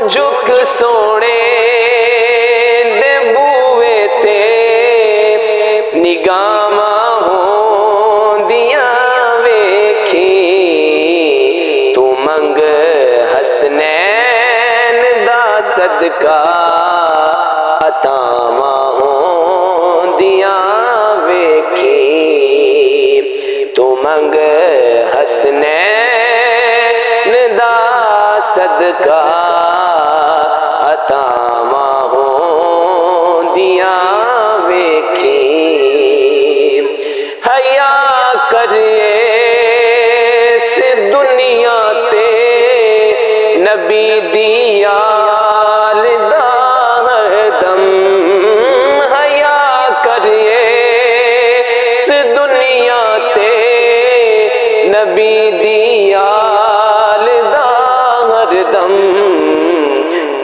جھک سونے دے بوئے تے نگاہاں ہوندیاں ویکھی تو منگ حسنین دا صدقہ عطاواں ہوندیاں ویکھی تو منگ حسنین دا صدقہ عطاواں ہوندیاں ویکھی حیا کریے اس دنیا تے نبی دی آل دا ہر دم حیا کریے اس دنیا تے نبی دی آل دا ہر دم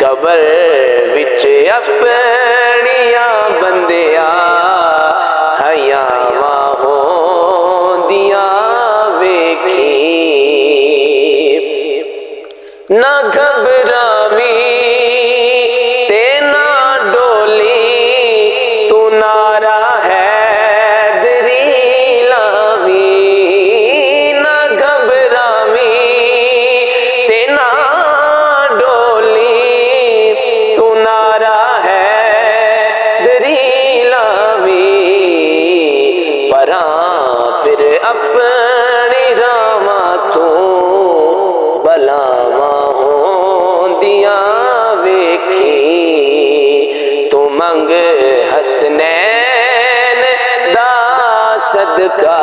قبر وچ اپنیاں بندیاں حیاواں ہوندیاں ویکھی نہ گھبراویں تے نہ ڈولی تو نعرہ حیدری لاویں نہ گھبراویں تے نہ ڈولی تو نعرہ حیدری لاویں پراں پھر اپنی راواں تو بلاواں ہوندیاں ویکھی تو منگ حسنین دا صدقہ